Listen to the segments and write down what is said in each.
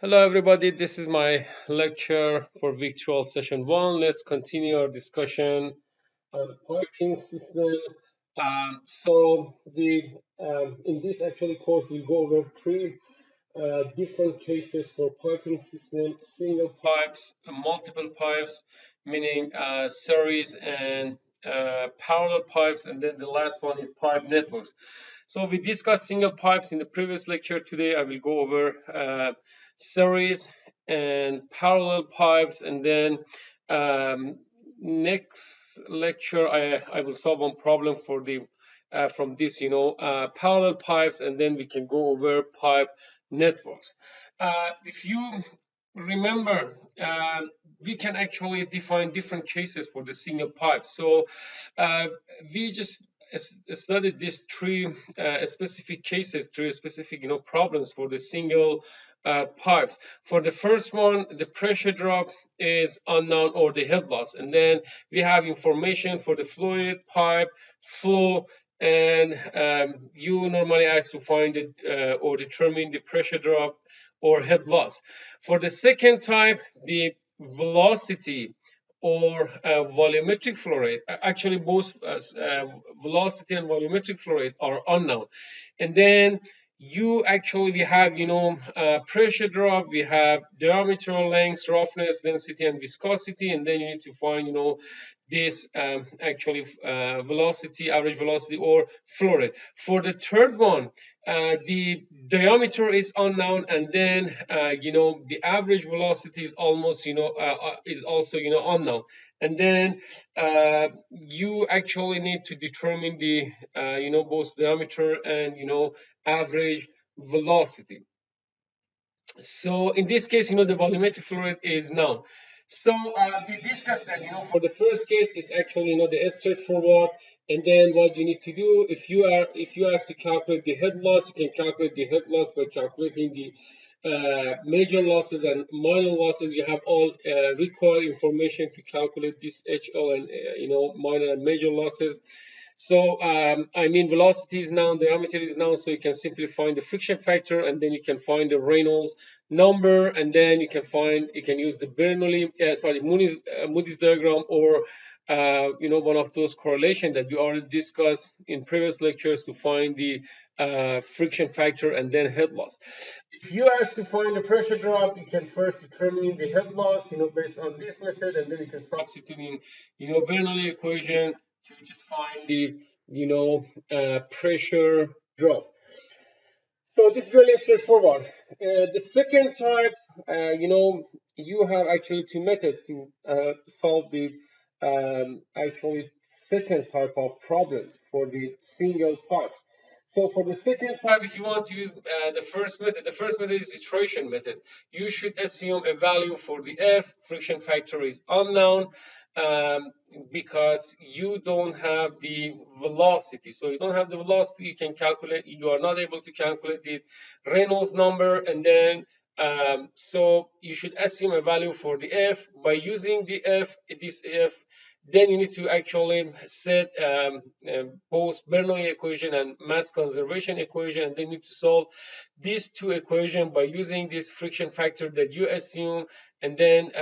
Hello everybody, this is my lecture for week 12 session 1. Let's continue our discussion on piping systems. In this actually course we'll go over three different cases for piping system: single pipes, multiple pipes, meaning series and parallel pipes, and then the last one is pipe networks. So we discussed single pipes in the previous lecture. Today I will go over series and parallel pipes, and then next lecture I will solve one problem for the from this parallel pipes, and then we can go over pipe networks. If you remember, we can actually define different cases for the single pipe. So we just studied these three specific cases, three specific problems for the single pipes. For the first one, the pressure drop is unknown or the head loss, and then we have information for the fluid, pipe, flow, and you normally ask to find it or determine the pressure drop or head loss. For the second type, the velocity or volumetric flow rate. Actually, both velocity and volumetric flow rate are unknown. And then we have pressure drop, we have diameter, length, roughness, density, and viscosity, and then you need to find this velocity, average velocity, or flow rate. For the third one, the diameter is unknown, and then the average velocity is almost is also unknown, and then you actually need to determine the both diameter and average velocity. So in this case, the volumetric flow rate is known. So we discussed that, for the first case, it's actually, the straightforward. And then what you need to do, if you ask to calculate the head loss, you can calculate the head loss by calculating the major losses and minor losses. You have all required information to calculate this HL and minor and major losses. So velocity is known, diameter is known, so you can simply find the friction factor, and then you can find the Reynolds number, and then you can use the Moody's diagram, or one of those correlation that we already discussed in previous lectures to find the friction factor and then head loss. If you have to find the pressure drop, you can first determine the head loss, based on this method, and then you can substitute in, Bernoulli equation to just find the pressure drop. So this is really straightforward. The second type, you have actually two methods to solve the second type of problems for the single pipes. So for the second type, if you want to use the first method is the iteration method. You should assume a value for the F. Friction factor is unknown, because you don't have the velocity. So you don't have the velocity, you are not able to calculate the Reynolds number, and then so you should assume a value for the F. By using this F, then you need to actually set both Bernoulli equation and mass conservation equation, and then you need to solve these two equations by using this friction factor that you assume, and then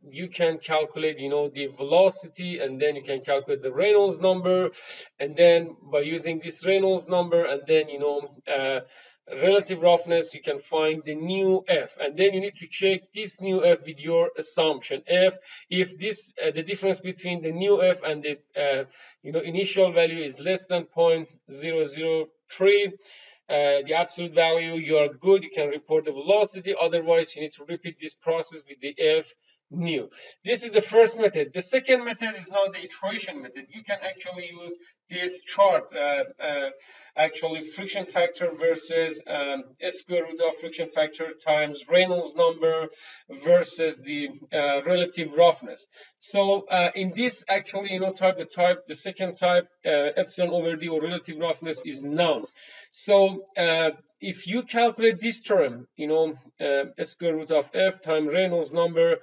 you can calculate the velocity, and then you can calculate the Reynolds number, and then by using this Reynolds number and then relative roughness, you can find the new F, and then you need to check this new F with your assumption F. If this the difference between the new F and the initial value is less than 0.003, the absolute value, you are good, you can report the velocity. Otherwise, you need to repeat this process with the F new. This is the first method. The second method is now the iteration method. You can actually use this chart, actually friction factor versus square root of friction factor times Reynolds number versus the relative roughness. So in this actually the second type, epsilon over d, or relative roughness, is known. So if you calculate this term, square root of F times Reynolds number,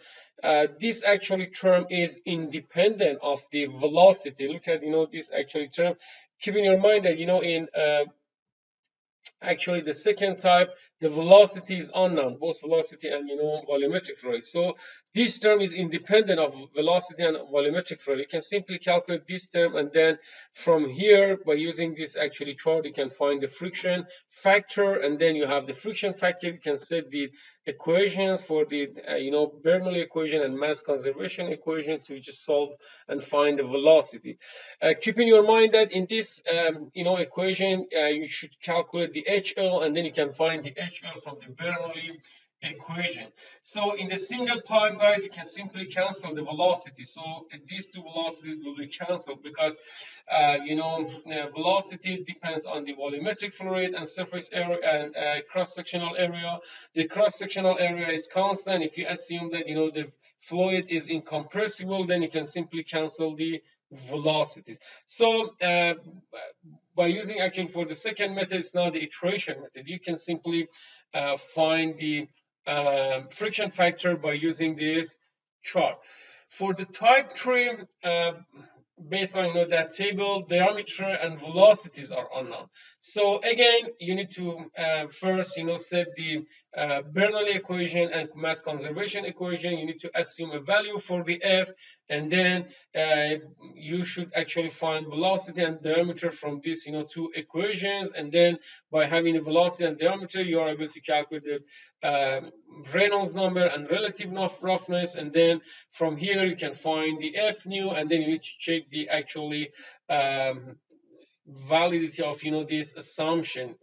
this actually term is independent of the velocity. Look at this actually term. Keep in your mind that in actually the second type, the velocity is unknown, both velocity and volumetric flow rate. So this term is independent of velocity and volumetric flow rate. You can simply calculate this term, and then from here, by using this actually chart, you can find the friction factor, and then you have the friction factor. You can set the equations for the Bernoulli equation and mass conservation equation to just solve and find the velocity. Keep in your mind that in this equation you should calculate the HL, and then you can find the HL from the Bernoulli equation. So in the single pipe, guys, you can simply cancel the velocity. So these two velocities will be canceled because velocity depends on the volumetric flow rate and surface area and cross-sectional area. The cross-sectional area is constant. If you assume that the fluid is incompressible, then you can simply cancel the velocities. So by using actually for the second method, it's now the iteration method. You can simply find the friction factor by using this chart. For the type 3, based on that table, diameter and velocities are unknown. So again, you need to first set the Bernoulli equation and mass conservation equation. You need to assume a value for the F, and then you should actually find velocity and diameter from these two equations, and then by having the velocity and diameter, you are able to calculate the Reynolds number and relative roughness, and then from here you can find the F nu, and then you need to check the actually validity of this assumption,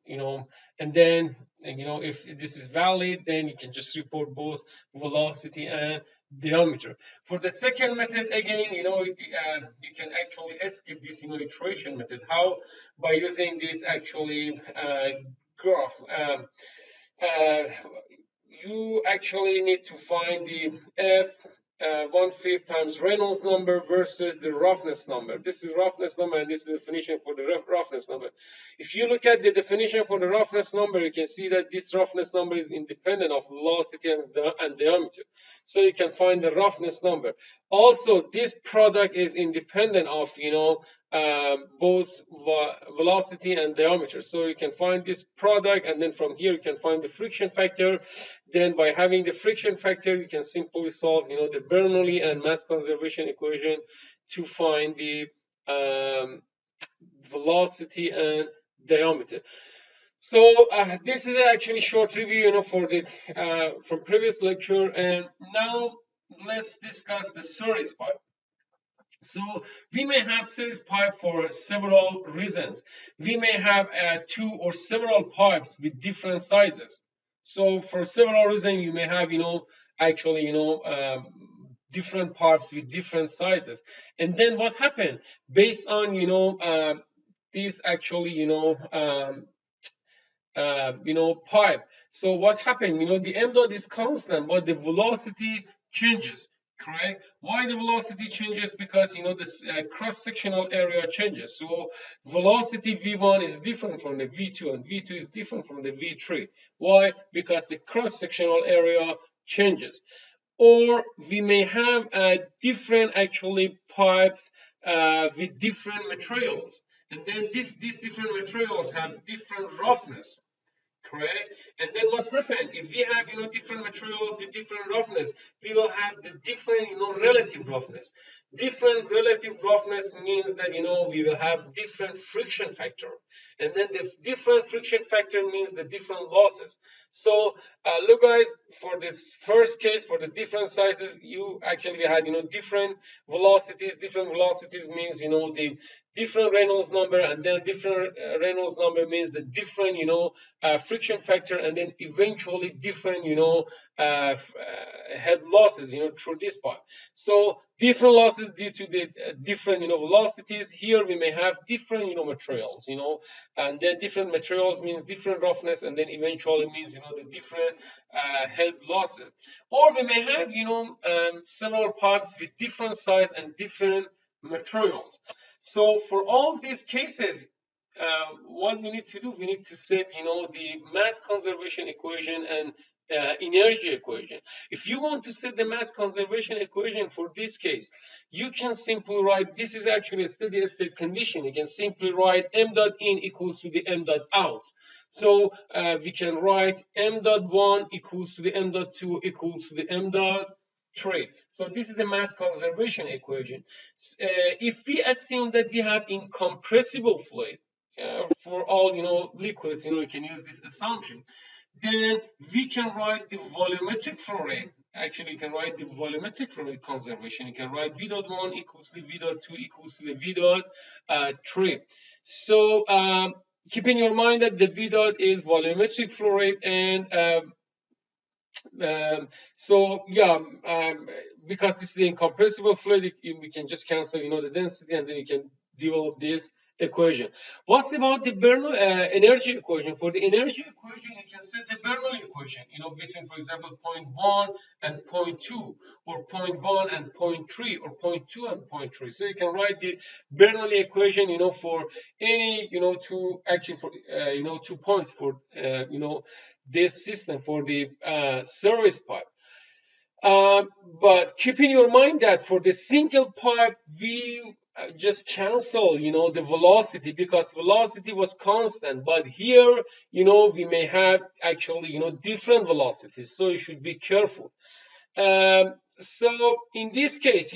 and then if this is valid, then you can just report both velocity and diameter. For the second method, again, you can actually escape this iteration method. How? By using this actually graph. You actually need to find the F 1/5 times Reynolds number versus the roughness number. This is roughness number, and this is the definition for the roughness number. If you look at the definition for the roughness number, you can see that this roughness number is independent of velocity and diameter. So you can find the roughness number. Also, this product is independent of both velocity and diameter. So you can find this product, and then from here you can find the friction factor. Then by having the friction factor, you can simply solve the Bernoulli and mass conservation equation to find the velocity and diameter. So this is actually short review for the from previous lecture, and now let's discuss the series pipe. So we may have series pipe for several reasons. We may have two or several pipes with different sizes. So for several reasons, you may have actually different pipes with different sizes. And then what happened based on this actually pipe. So what happened? The m dot is constant, but the velocity changes. Correct. Why the velocity changes? Because this cross-sectional area changes. So velocity v1 is different from the v2, and v2 is different from the v3. Why? Because the cross-sectional area changes. Or we may have different actually pipes with different materials, and then these different materials have different roughness. Correct. And then what's happened? If we have different materials with different roughness, we will have the different relative roughness. Different relative roughness means that we will have different friction factor, and then the different friction factor means the different losses. So look, guys, for this first case, for the different sizes, you actually had different velocities. Different velocities means the different Reynolds number, and then different Reynolds number means the different friction factor, and then eventually different head losses through this part. So different losses due to the different velocities. Here we may have different materials, and then different materials means different roughness, and then eventually means the different head losses. Or we may have several pipes with different size and different materials. So for all these cases, what we need to do, we need to set, the mass conservation equation and energy equation. If you want to set the mass conservation equation for this case, you can simply write, this is actually a steady state condition. You can simply write m dot in equals to the m dot out. So we can write m dot 1 equals to the m dot 2 equals to the m dot 3. So this is the mass conservation equation. If we assume that we have incompressible fluid, for all liquids, you can use this assumption. Then we can write the volumetric flow rate. Actually, you can write the volumetric flow rate conservation. You can write v dot 1 equals to v dot 2 equals to the v dot 3. So keep in your mind that the v dot is volumetric flow rate, and so yeah, because this is the incompressible fluid, we can just cancel, the density, and then you can develop this equation. What's about the Bernoulli energy equation? For the energy equation, you can set the Bernoulli equation, between, for example, point 1 and point 2, or point 1 and point 3, or point 2 and point 3. So you can write the Bernoulli equation, for any, two, actually for, 2 points for, this system, for the service pipe. But keep in your mind that for the single pipe, we just cancel, the velocity, because velocity was constant. But here, we may have actually, different velocities. So you should be careful. So in this case,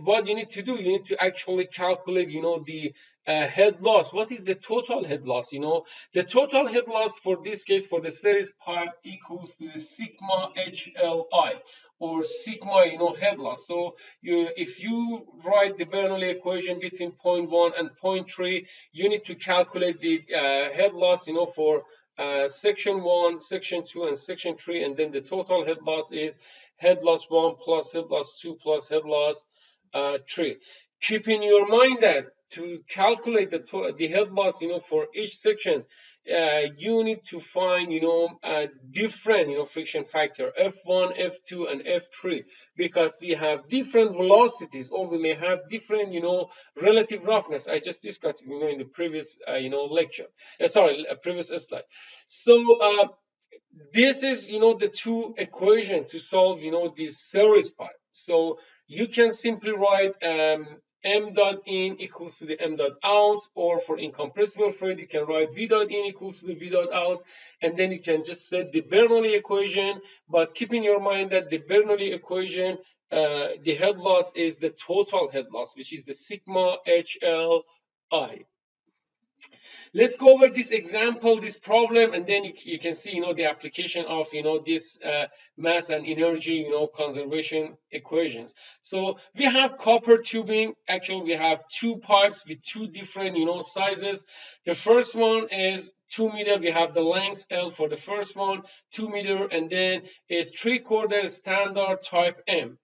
what you need to do, you need to actually calculate, the head loss. What is the total head loss? The total head loss for this case, for the series pipe, equals to the sigma HLI, or sigma, head loss. So if you write the Bernoulli equation between point 1 and point 3, you need to calculate the head loss, for section 1, section 2, and section 3, and then the total head loss is head loss 1 plus head loss 2 plus head loss 3. Keep in your mind that to calculate the head loss, for each section, you need to find, different, friction factor, F1, F2, and F3, because we have different velocities, or we may have different, relative roughness. I just discussed it, in the previous, lecture. Previous slide. So this is, the two equations to solve, this series pipe. So you can simply write m dot in equals to the m dot out, or for incompressible fluid, you can write v dot in equals to the v dot out, and then you can just set the Bernoulli equation. But keep in your mind that the Bernoulli equation, the head loss is the total head loss, which is the sigma HLI. Let's go over this example, this problem, and then you can see, the application of, this mass and energy, conservation equations. So we have copper tubing. Actually, we have two pipes with two different, sizes. The first one is 2 meter. We have the length L for the first one, 2 meter, and then is 3/4 standard type M.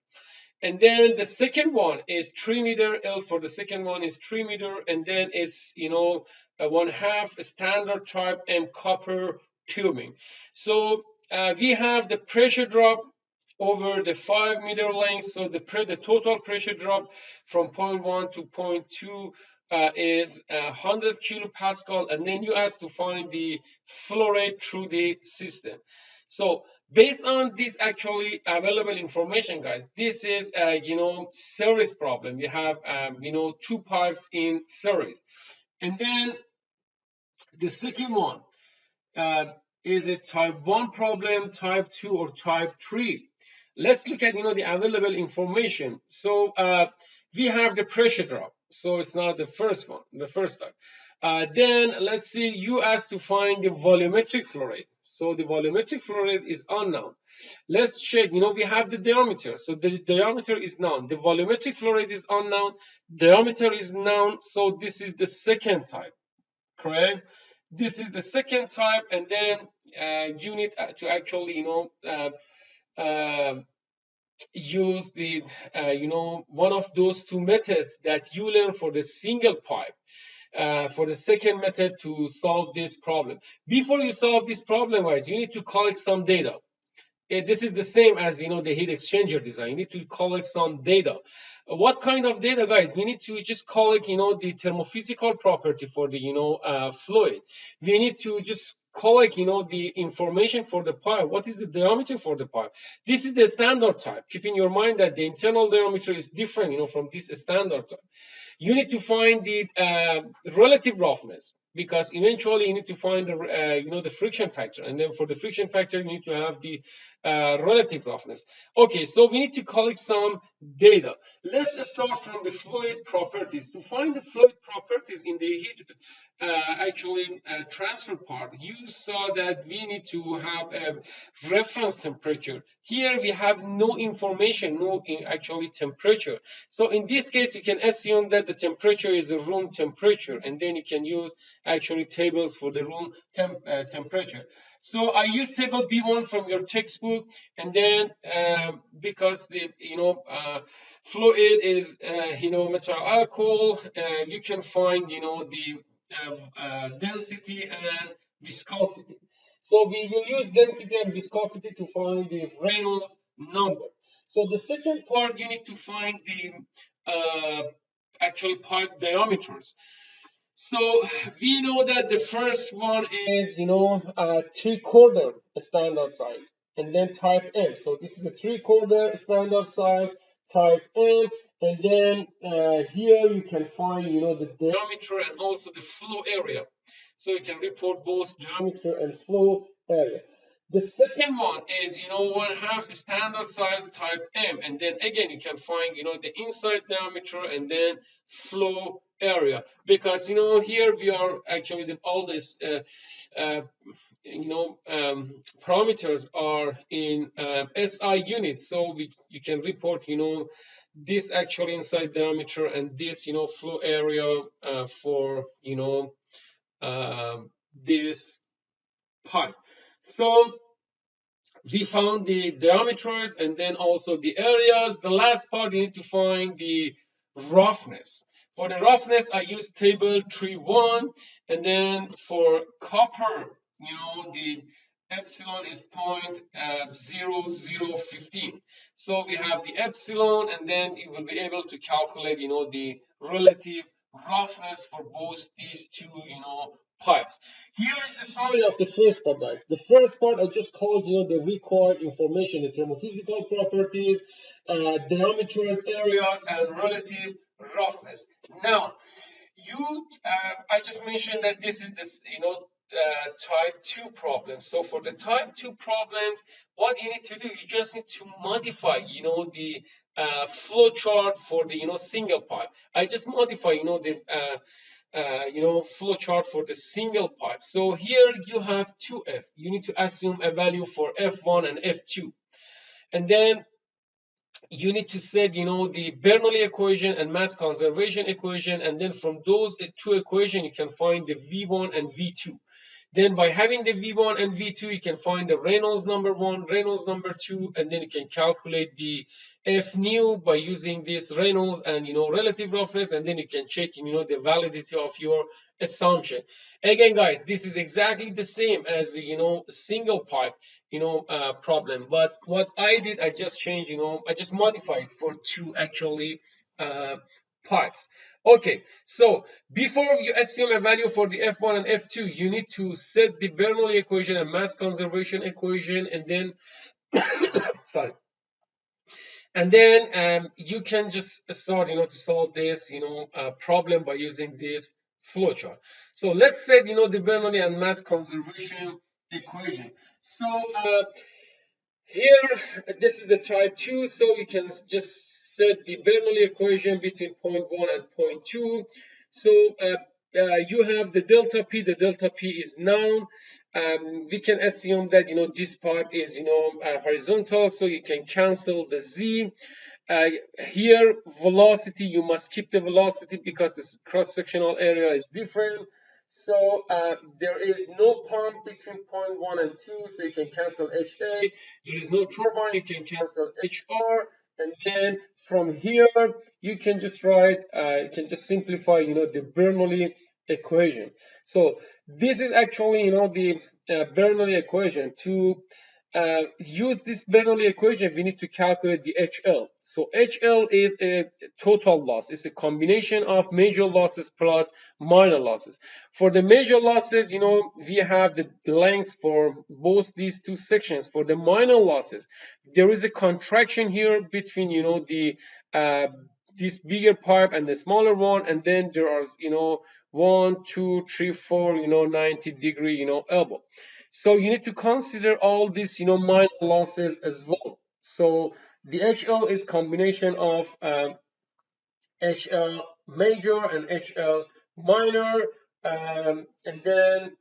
And then the second one is 3 meter. L for the second one is 3 meter, and then it's, 1/2 standard type M copper tubing. So we have the pressure drop over the 5 meter length. So the total pressure drop from point 1 to point 2 is 100 kilopascal, and then you ask to find the flow rate through the system. So based on this actually available information, guys, this is a series problem. We have two pipes in series, and then the second one, is it type 1 problem, type 2, or type 3? Let's look at the available information. So we have the pressure drop, so it's not the first one, the first type. Then let's see, you asked to find the volumetric flow rate. So the volumetric flow rate is unknown. Let's check, we have the diameter. So the diameter is known. The volumetric flow rate is unknown. Diameter is known. So this is the second type, correct? This is the second type, and then you need to actually, use the, one of those two methods that you learn for the single pipe. For the second method to solve this problem. Before you solve this problem, guys, you need to collect some data. this is the same as the heat exchanger design. You need to collect some data. What kind of data, guys? We need to just collect the thermophysical property for the fluid. We need to just collect the information for the pipe. What is the diameter for the pipe? This is the standard type. Keep in your mind that the internal diameter is different from this standard type. You need to find the relative roughness, because eventually you need to find the friction factor, and then for the friction factor you need to have the relative roughness. Okay, so we need to collect some data. Let's start from the fluid properties. To find the fluid properties in the heat transfer part, you saw that we need to have a reference temperature. Here we have no information, no actually temperature. So in this case, you can assume that the temperature is a room temperature, and then you can use actually tables for the room temperature. So I use table B1 from your textbook, and then because the fluid is methyl alcohol, you can find the density and viscosity. So we will use density and viscosity to find the Reynolds number. So the second part, you need to find the actual pipe diameters. So we know that the first one is, 3/4 standard size, and then type M. So this is the 3/4 standard size, type M, and then here you can find, the diameter and also the flow area. So you can report both diameter and flow area. The second one is, 1/2 standard size type M, and then again you can find, the inside diameter and then flow area, because here we are actually all these parameters are in SI units, so you can report this actual inside diameter and this flow area for this pipe. So we found the diameters and then also the areas. The last part, you need to find the roughness. For the roughness, I use table 3.1, and then for copper, the epsilon is 0.0015. So we have the epsilon, and then you will be able to calculate, the relative roughness for both these two, pipes. Here is the summary of the first part, guys. The first part I just called the required information, the thermophysical properties, diameters, areas, and relative roughness. Now, I just mentioned that this is the type 2 problem. So for the type 2 problems, what you need to do, you just need to modify the flow chart for the single pipe. I just modify the flow chart for the single pipe. So here you have 2F. You need to assume a value for F1 and F2. And then you need to set, the Bernoulli equation and mass conservation equation. And then from those two equations, you can find the V1 and V2. Then by having the V1 and V2, you can find the Reynolds number 1, Reynolds number 2, and then you can calculate the F nu by using this Reynolds and relative roughness, and then you can check the validity of your assumption. Again, guys, this is exactly the same as the single pipe problem, but what I did, I just changed, I just modified for two actually pipes. Okay, so before you assume a value for the F1 and F2, you need to set the Bernoulli equation and mass conservation equation, and then sorry, and then you can just start to solve this problem by using this flowchart. So let's set the Bernoulli and mass conservation equation. So here, this is the type 2, so you can just set the Bernoulli equation between point 1 and point 2. So you have the delta P is known. We can assume that this pipe is horizontal, so you can cancel the Z. Here, velocity, you must keep the velocity because this cross-sectional area is different. So there is no pump between point 1 and 2, so you can cancel HA. There is no turbine, you can cancel HR. And then from here, you can just write, you can just simplify, the Bernoulli equation. So this is actually, the Bernoulli equation. To use this Bernoulli equation, we need to calculate the HL. So HL is a total loss. It's a combination of major losses plus minor losses. For the major losses, we have the lengths for both these two sections. For the minor losses, there is a contraction here between, the this bigger pipe and the smaller one, and then there are, 1, 2, 3, 4, 90-degree, elbow. So you need to consider all these, minor losses as well. So the HL is combination of HL major and HL minor, and then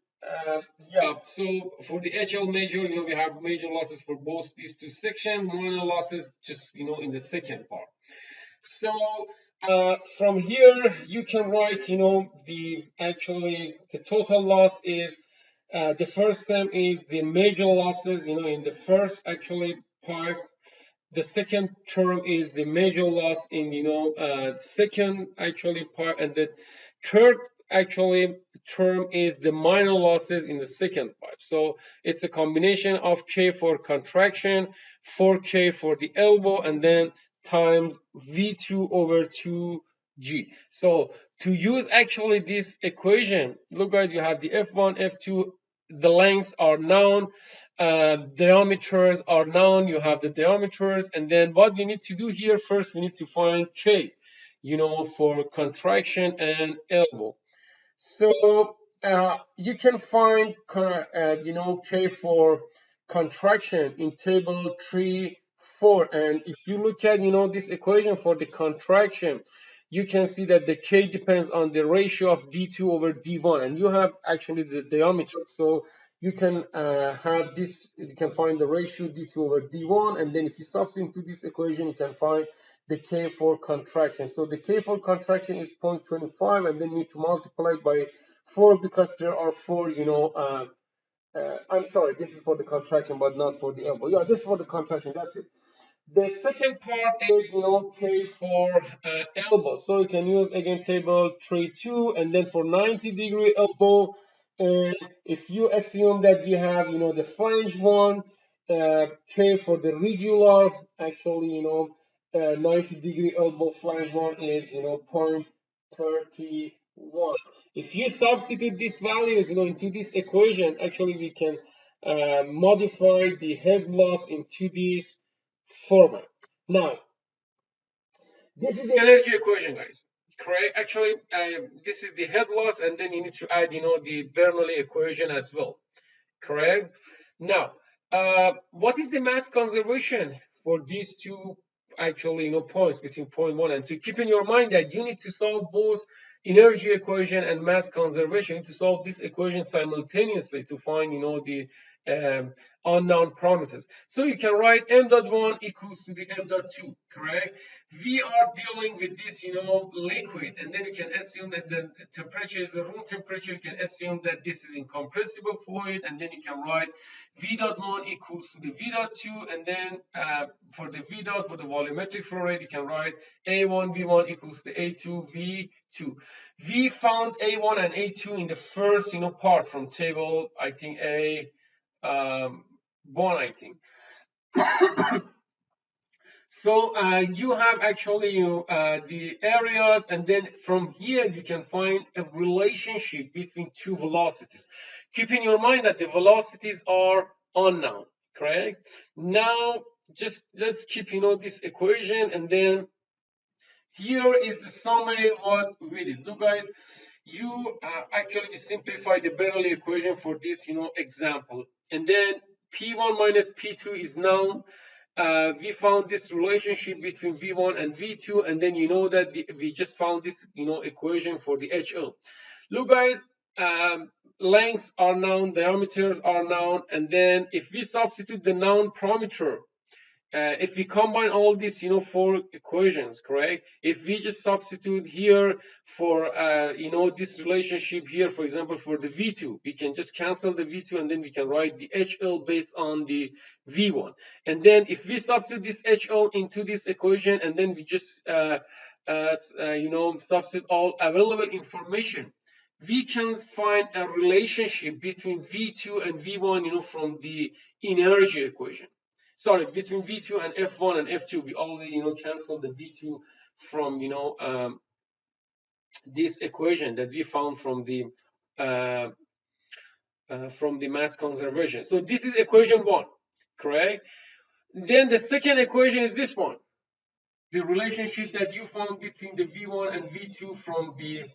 yeah. So for the HL major, we have major losses for both these two sections. Minor losses just in the second part. So from here you can write, the total loss is. The first term is the major losses, in the first actually part. The second term is the major loss in, second actually part, and the third actually term is the minor losses in the second part. So it's a combination of K for contraction, 4K for the elbow, and then times V2 over 2G. So to use actually this equation, look guys, you have the F1, F2, the lengths are known, diameters are known, you have the diameters, and then what we need to do here, first we need to find K, for contraction and elbow. So you can find K for contraction in table 3, 4, and if you look at this equation for the contraction, you can see that the K depends on the ratio of D2 over D1, and you have actually the diameter. So you can have this, you can find the ratio D2 over D1, and then if you substitute into this equation, you can find the K for contraction. So the K for contraction is 0.25, and then you need to multiply it by 4 because there are 4, I'm sorry, this is for the contraction, but not for the elbow. Yeah, this is for the contraction, that's it. The second part is, K for elbow. So you can use again table 3.2, and then for 90-degree elbow, and if you assume that you have, the flange one, K for the regular, actually, 90-degree elbow flange one is, 0.31. If you substitute these values, into this equation, actually we can modify the head loss into this format. Now, this is the energy equation, guys. Correct? Actually, this is the head loss, and then you need to add, the Bernoulli equation as well. Correct? Now, what is the mass conservation for these two actually, points between point 1 and 2? Keep in your mind that you need to solve both energy equation and mass conservation. You need to solve this equation simultaneously to find, the unknown parameters. So you can write m.1 equals to the m.2, correct? We are dealing with this, liquid, and then you can assume that the temperature is the room temperature. You can assume that this is incompressible fluid, and then you can write V.1 equals to the V.2, and then for the V dot, for the volumetric flow rate, you can write A1 V1 equals to A2 V2. We found A1 and A2 in the first, part from table, I think A1, I think. So you have actually the areas, and then from here you can find a relationship between two velocities. Keep in your mind that the velocities are unknown, correct? Now just let's keep this equation, and then here is the summary of what we did. Look guys, you actually simplify the Bernoulli equation for this example, and then P1 minus P2 is known. We found this relationship between V1 and V2, and then that we just found this equation for the HL. Look guys, lengths are known, diameters are known, and then if we substitute the known parameter, if we combine all these, 4 equations, correct? If we just substitute here for, this relationship here, for example, for the V2, we can just cancel the V2, and then we can write the HL based on the V1. And then if we substitute this HL into this equation, and then we just, substitute all available information, we can find a relationship between V2 and V1, from the energy equation. Sorry, between V2 and F1 and F2, we already, canceled the V2 from, this equation that we found uh, from the mass conservation. So this is equation 1, correct? Then the second equation is this one, the relationship that you found between the V1 and V2 from the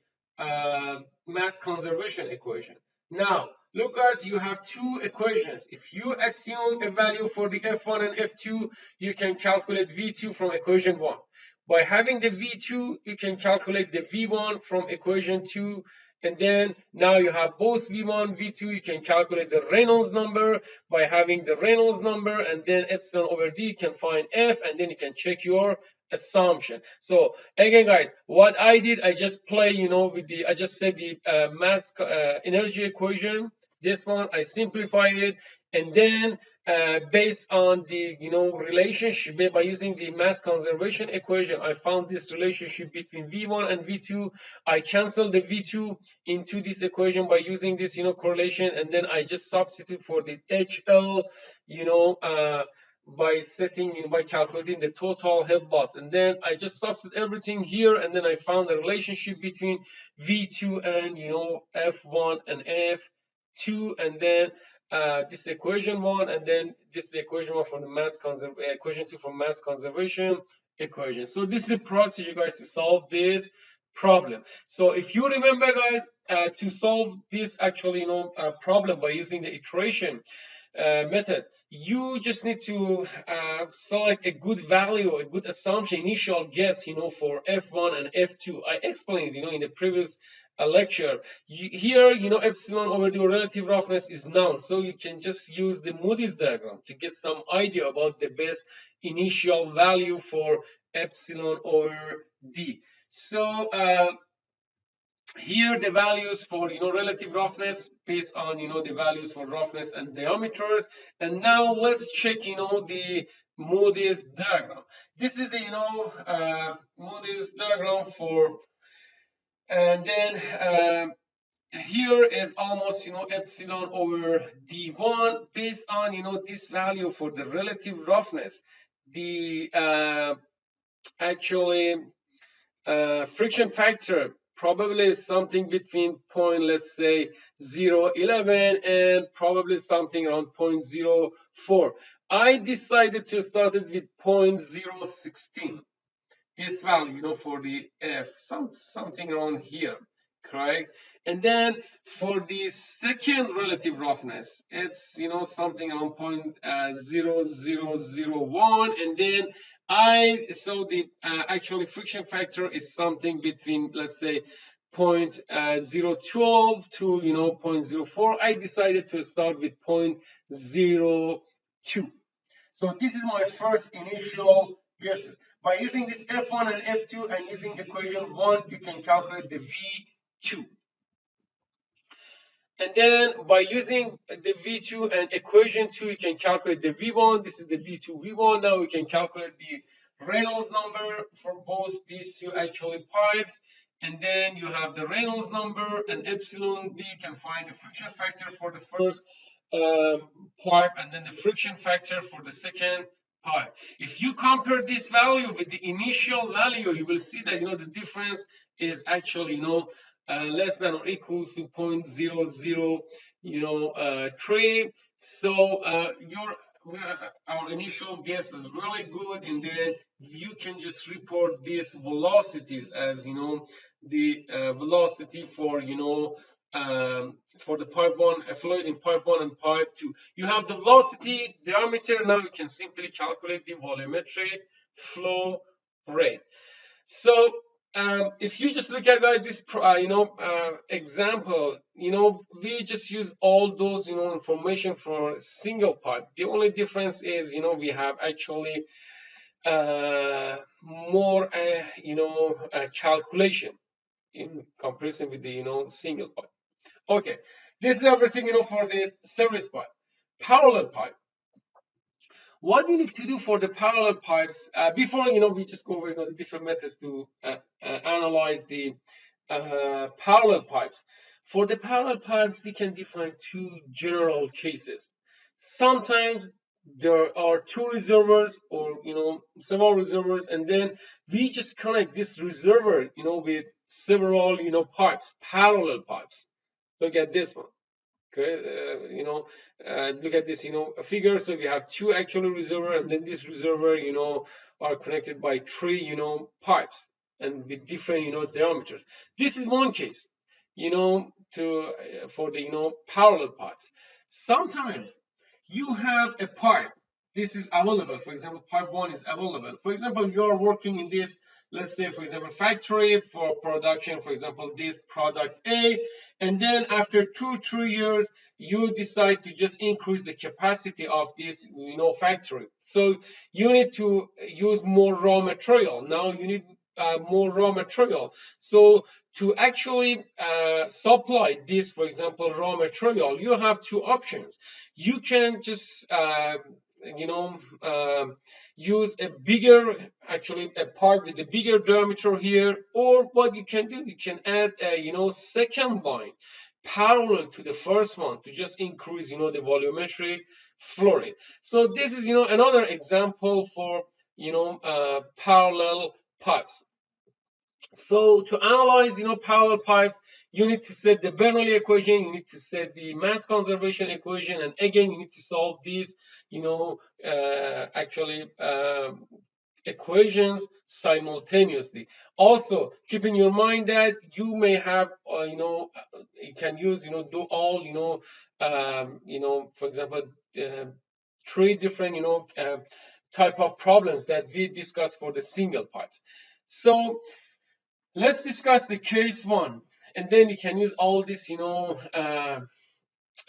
mass conservation equation. Now, look guys, you have two equations. If you assume a value for the F1 and F2, you can calculate V2 from equation 1. By having the V2, you can calculate the V1 from equation 2. And then now you have both V1, V2, you can calculate the Reynolds number. By having the Reynolds number and then epsilon over D, you can find F, and then you can check your assumption. So again guys, what I did, I just play, I just said the mass energy equation. This one I simplified it, and then based on the relationship by using the mass conservation equation, I found this relationship between V1 and V2. I canceled the V2 into this equation by using this correlation, and then I just substitute for the HL by by calculating the total head loss, and then I just substitute everything here, and then I found the relationship between V2 and F1 and F2, and then this equation 1, and then this is the equation 1 from the equation 2 from mass conservation equation. So this is the procedure, guys, to solve this problem. So if you remember, guys, to solve this actually problem by using the iteration method, you just need to select a good value, a good assumption, initial guess, for F1 and F2. I explained, in the previous lecture. Here, epsilon over the relative roughness is known, so you can just use the Moody's diagram to get some idea about the best initial value for epsilon over D. So here the values for relative roughness based on the values for roughness and diameters. And now let's check the Moody's diagram. This is the Moody's diagram for, and then here is almost epsilon over D1 based on this value for the relative roughness. The actually friction factor probably is something between let's say 0.11 and probably something around 0.04. I decided to start it with 0.016. This value, for the F, something around here, correct? And then for the second relative roughness, it's something around 0.0001, and then so the actually friction factor is something between, let's say, 0.012 to 0.04. I decided to start with 0.02. So this is my first initial guesses. By using this F1 and F2 and using equation 1, you can calculate the V2. And then by using the V2 and equation 2, you can calculate the V1. This is the V2, V1. Now we can calculate the Reynolds number for both these two actually pipes. And then you have the Reynolds number and epsilon D. You can find the friction factor for the first pipe, and then the friction factor for the second pipe. If you compare this value with the initial value, you will see that the difference is actually less than or equals to 0.00 so our initial guess is really good, and then you can just report these velocities as the velocity for for the pipe 1, a fluid in pipe 1 and pipe 2. You have the velocity, diameter. Now you can simply calculate the volumetric flow rate. So if you just look at, guys, this example, we just use all those information for a single pipe. The only difference is we have actually more calculation in comparison with the single pipe. Okay, this is everything for the service pipe. Parallel pipe. What we need to do for the parallel pipes, before we just go over the different methods to analyze the parallel pipes. For the parallel pipes, we can define two general cases. Sometimes there are two reservoirs or several reservoirs, and then we just connect this reservoir with several pipes, parallel pipes. Look at this one. Okay, look at this figure. So we have two actual reservoir, and then this reservoir are connected by three pipes and with different diameters. This is one case to for the parallel pipes. Sometimes you have a pipe, this is available. For example, pipe 1 is available. For example, you are working in this, let's say, for example, factory for production, for example, this product A, and then after 2-3 years you decide to just increase the capacity of this factory. So you need to use more raw material. Now you need more raw material. So to actually supply this, for example, raw material, you have two options. You can just use a bigger, actually a part with a bigger diameter here, or what you can do, you can add a second line parallel to the first one to just increase the volumetric flow rate. So this is another example for parallel pipes. So to analyze, parallel pipes, you need to set the Bernoulli equation, you need to set the mass conservation equation, and again, you need to solve these, equations simultaneously. Also, keep in your mind that you may have, you can use, do all, for example, three different, type of problems that we discussed for the single pipes. So let's discuss the case 1, and then you can use all this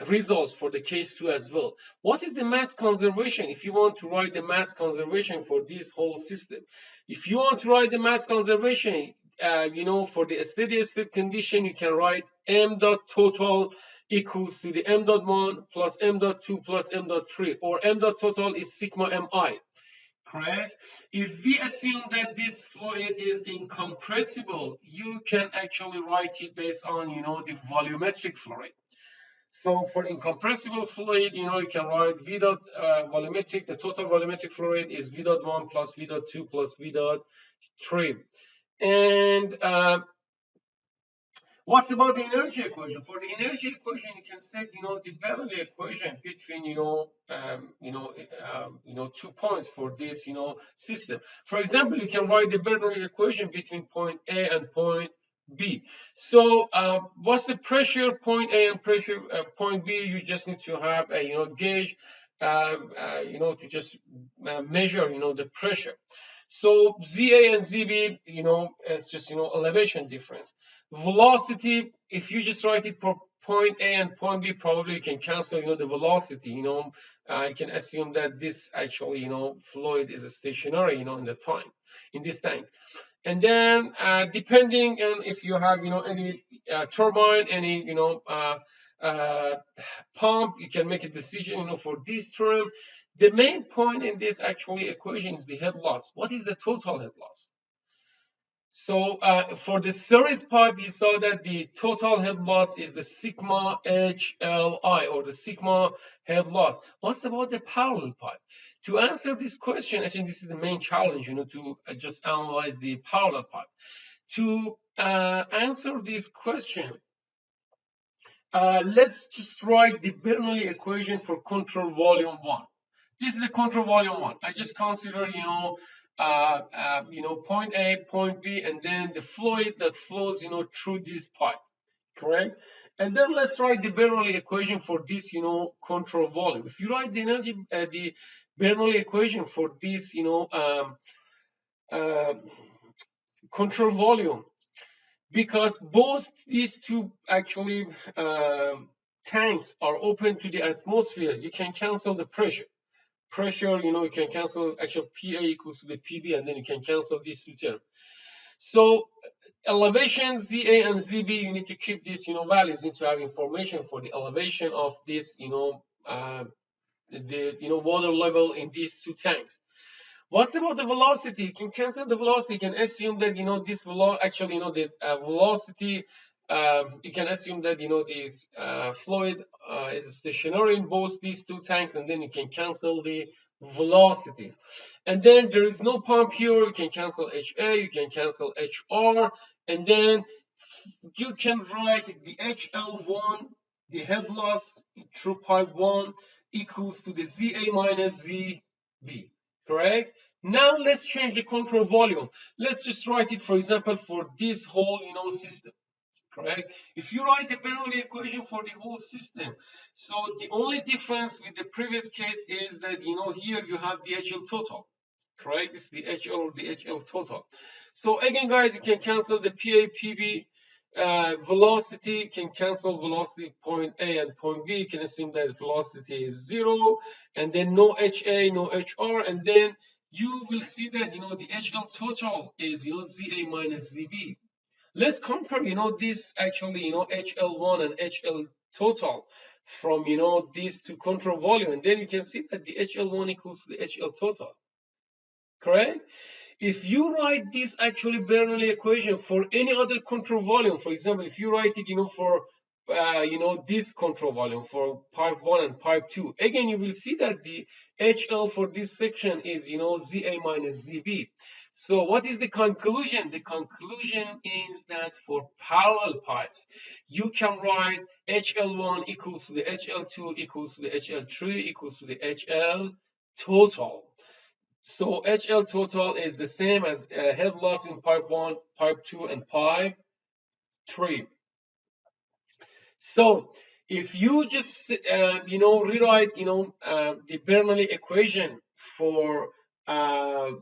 results for the case 2 as well. What is the mass conservation? If you want to write the mass conservation for this whole system, if you want to write the mass conservation for the steady state condition, you can write m dot total equals to the m dot 1 plus m dot 2 plus m dot 3, or m dot total is sigma mi. Correct? If we assume that this fluid is incompressible, you can actually write it based on, the volumetric flow rate. So for incompressible fluid, you can write V dot volumetric, the total volumetric flow rate is V dot 1 plus V dot 2 plus V dot 3. And what's about the energy equation? For the energy equation, you can set, the Bernoulli equation between, 2 points for this, system. For example, you can write the Bernoulli equation between point A and point B. So, what's the pressure point A and pressure point B? You just need to have a, gauge, to just measure, the pressure. So ZA and ZB, it's just, elevation difference. Velocity, if you just write it for point A and point B, probably you can cancel, the velocity, you can assume that this actually, fluid is stationary, in the time, in this tank. And then, depending on if you have, any turbine, any, pump, you can make a decision, for this term. The main point in this actually equation is the head loss. What is the total head loss? So for the series pipe, you saw that the total head loss is the sigma HLI, or the sigma head loss. What's about the parallel pipe? To answer this question, I think this is the main challenge, to just analyze the parallel pipe. To answer this question, let's just write the Bernoulli equation for control volume 1. This is the control volume 1. I just consider, point A, point B, and then the fluid that flows, through this pipe, correct? And then let's write the Bernoulli equation for this, control volume. If you write the energy, the Bernoulli equation for this, control volume, because both these two actually tanks are open to the atmosphere, you can cancel the pressure. You can cancel actually PA equals to the PB, and then you can cancel these two terms. So elevation ZA and ZB, you need to keep these values, need to have information for the elevation of this the water level in these two tanks. What's about the velocity? You can cancel the velocity. You can assume that this velocity you can assume that this fluid is stationary in both these two tanks, and then you can cancel the velocity. And then there is no pump here. You can cancel HA, you can cancel HR, and then you can write the HL1, the head loss through pipe 1 equals to the ZA minus ZB, correct? Now let's change the control volume. Let's just write it, for example, for this whole system, correct? If you write the Bernoulli equation for the whole system, so the only difference with the previous case is that here you have the HL total, correct? This is the HL or the HL total. So again, guys, you can cancel the PA, PB, velocity, can cancel velocity point A and point B. You can assume that velocity is 0, and then no HA, no HR, and then you will see that the HL total is ZA minus ZB. Let's compare this actually HL1 and HL total from these two control volume, and then you can see that the HL1 equals to the HL total, correct? If you write this actually Bernoulli equation for any other control volume, for example, if you write it, for this control volume for pipe 1 and pipe 2, again, you will see that the HL for this section is, ZA minus ZB. So what is the conclusion? The conclusion is that for parallel pipes, you can write HL1 equals to the HL2 equals to the HL3 equals to the HL total. So HL total is the same as head loss in pipe 1, pipe 2, and pipe 3. So if you just rewrite the Bernoulli equation for the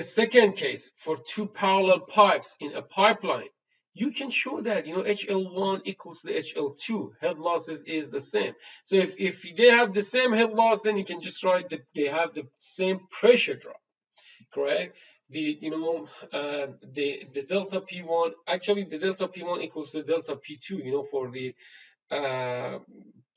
second case for two parallel pipes in a pipeline, you can show that HL1 equals to the HL2. Head losses is the same. So if they have the same head loss, then you can just write that they have the same pressure drop, correct? The delta P1, actually the delta P1 equals to delta P2, for the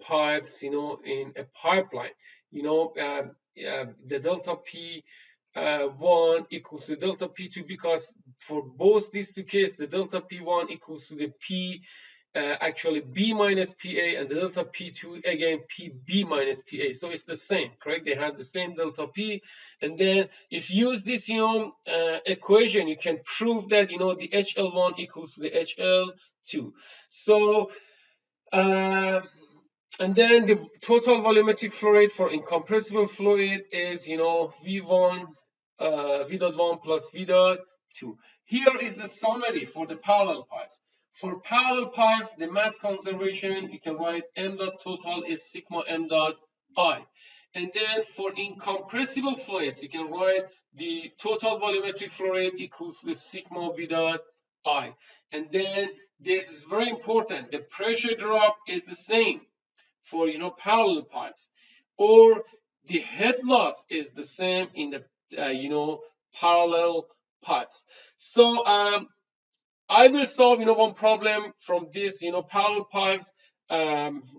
pipes, in a pipeline, the delta P1 equals to delta P2, because for both these two cases, the delta P1 equals to the P actually B minus PA, and the delta P2 again PB minus PA. So it's the same, correct? They have the same delta P, and then if you use this equation, you can prove that the HL1 equals to the HL2. So and then the total volumetric flow rate for incompressible fluid is V1 V.1 plus V.2. Here is the summary for the parallel pipes. For parallel pipes, the mass conservation, you can write m dot total is sigma m dot I. And then for incompressible fluids, you can write the total volumetric flow rate equals to sigma V dot I. And then this is very important. The pressure drop is the same for parallel pipes, or the head loss is the same in the parallel pipes. So I will solve one problem from this parallel pipes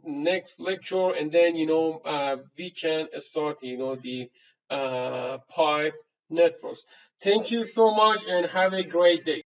next lecture, and then we can start the pipe networks. Thank you so much and have a great day.